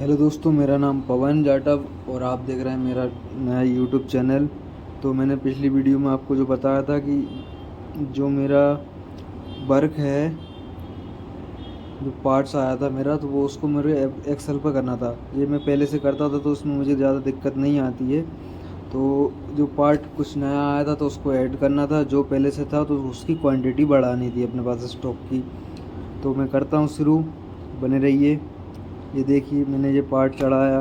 Hello दोस्तों, मेरा नाम पवन जाटव और आप देख रहे हैं मेरा नया यूट्यूब चैनल। तो मैंने पिछली वीडियो में आपको जो बताया था कि जो मेरा वर्क है, जो पार्ट्स आया था मेरा, तो वो उसको मेरे एक्सेल पर करना था। ये मैं पहले से करता था तो उसमें मुझे ज़्यादा दिक्कत नहीं आती है। तो जो पार्ट कुछ नया आया था तो उसको ऐड करना था, जो पहले से था तो उसकी क्वांटिटी बढ़ानी थी अपने पास स्टॉक की। तो मैं करता हूँ शुरू, बने रहिए। ये देखिए, मैंने ये पार्ट चढ़ाया,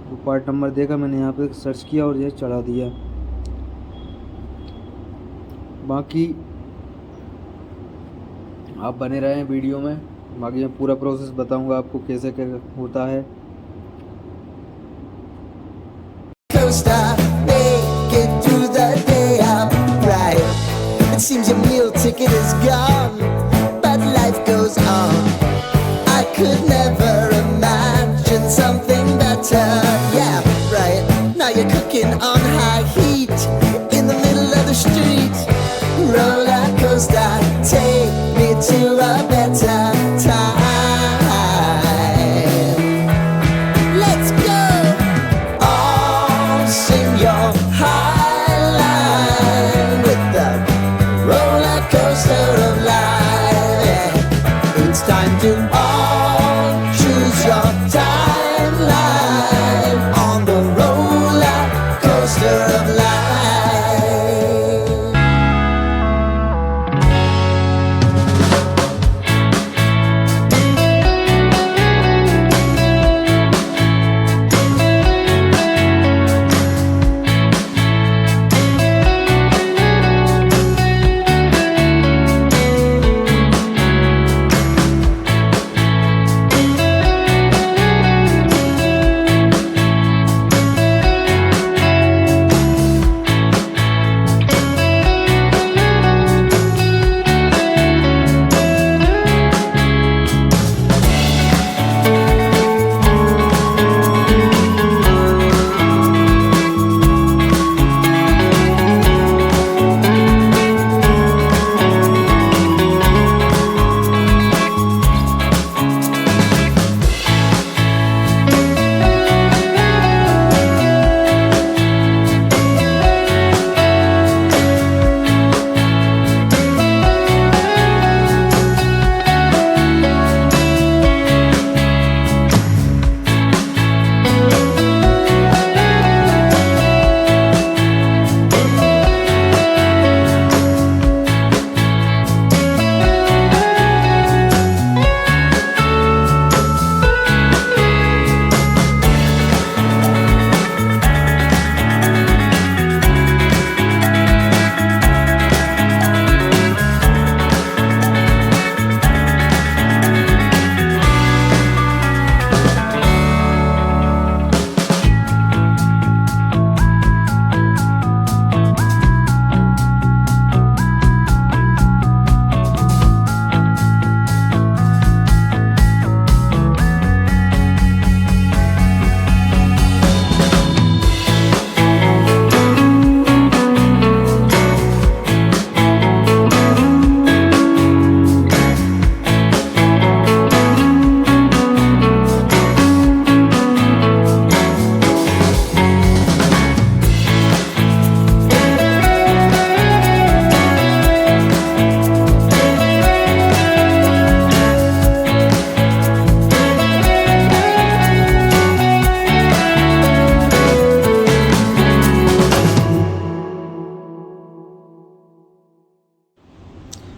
वो पार्ट नंबर देखा, मैंने यहाँ पे सर्च किया और ये चढ़ा दिया। बाकी आप बने रहें वीडियो में, बाकी मैं पूरा प्रोसेस बताऊंगा आपको कैसे क्या होता है। Coaster, make it through the day upright. It seems your meal ticket is gone, but life goes on. I could never imagine something better. Yeah, right. Now you're cooking on high heat in the middle of the street. Roller coaster, take me to a better time. Let's go. All sing your high line with the roller coaster of life. Yeah. It's time to all choose your timeline on the roller coaster of life.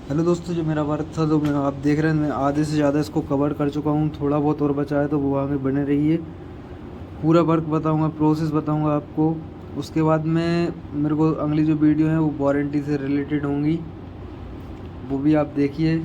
Hello दोस्तों, जो मेरा work था तो मैं आप देख रहे हैं, मैं आधे से ज़्यादा इसको कवर कर चुका हूँ। थोड़ा बहुत और बचा है तो वो आगे बने रहिए। पूरा वर्क बताऊँगा, प्रोसेस बताऊँगा आपको। उसके बाद में मेरे को अगली जो वीडियो है वो वारंटी से रिलेटेड होंगी, वो भी आप देखिए।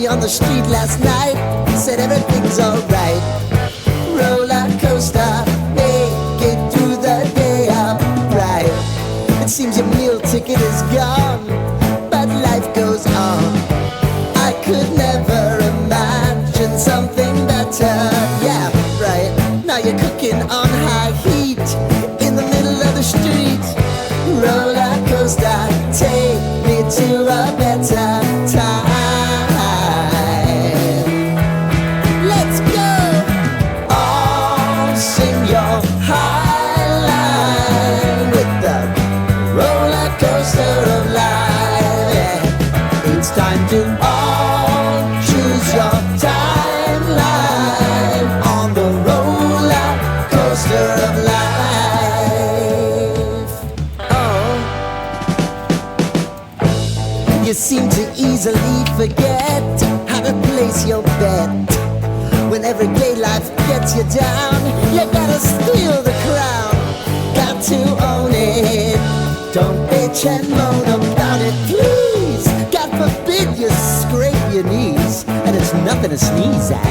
you on the street last night, said everything's alright. Roller coaster, make it through the day upright. It seems your meal ticket is gone, but life goes on. I could never imagine something better. Yeah, right. Now you're cooking on high heat in the middle of the street. Roller coaster, take me to a better time. Let's go. All sing your high line with the roller coaster of life. Yeah. It's time to all choose your timeline on the roller coaster of life. Oh, you seem to easily forget how to place your bet. When everyday life gets you down, you gotta steal the crown. Got to own it. Don't bitch and moan about it, please. God forbid you scrape your knees, and it's nothing to sneeze at.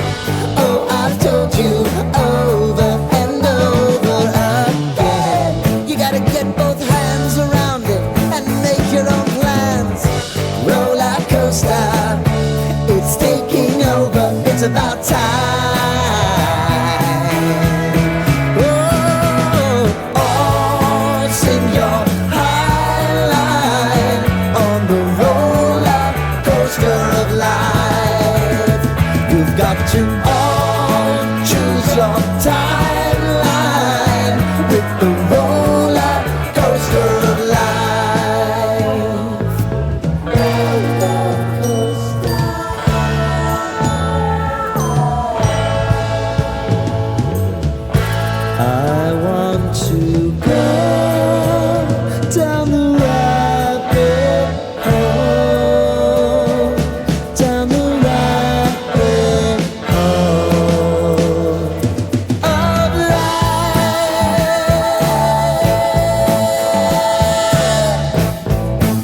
Oh, I've told you over and over again, you gotta get both hands around it and make your own plans. Roller coaster, it's taking over, it's about time. Oh, all sing your high line on the roller coaster of life. You've got to all choose your timeline with the roller coaster of life. Roller coaster. I want to go down the rabbit hole, down the rabbit hole of life.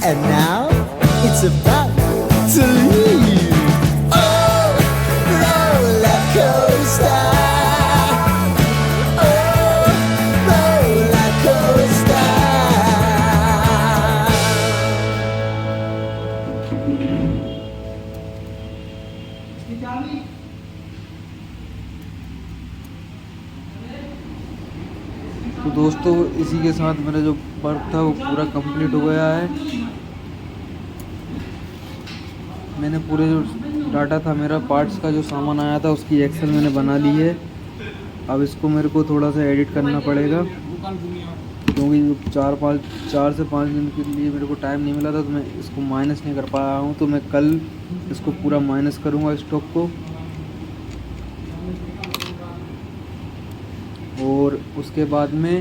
And now it's about to leave. Oh, roller coaster. Oh, roller coaster. तो दोस्तों इसी के साथ मेरा जो work था वो पूरा कंप्लीट हो गया है। मैंने पूरे जो डाटा था मेरा पार्ट्स का जो सामान आया था उसकी एक्सेल मैंने बना ली है। अब इसको मेरे को थोड़ा सा एडिट करना पड़ेगा, क्योंकि 4 से 5 दिन के लिए मेरे को टाइम नहीं मिला था, तो मैं इसको माइनस नहीं कर पाया हूँ। तो मैं कल इसको पूरा माइनस करूँगा स्टॉक को, और उसके बाद में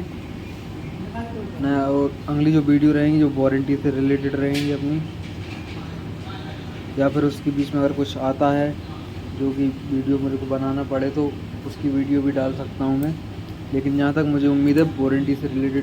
नया और अगली जो वीडियो रहेंगी जो वारंटी से रिलेटेड रहेंगी अपनी, या फिर उसके बीच में अगर कुछ आता है जो कि वीडियो मेरे को बनाना पड़े तो उसकी वीडियो भी डाल सकता हूँ मैं। लेकिन जहाँ तक मुझे उम्मीद है वारंटी से रिलेटेड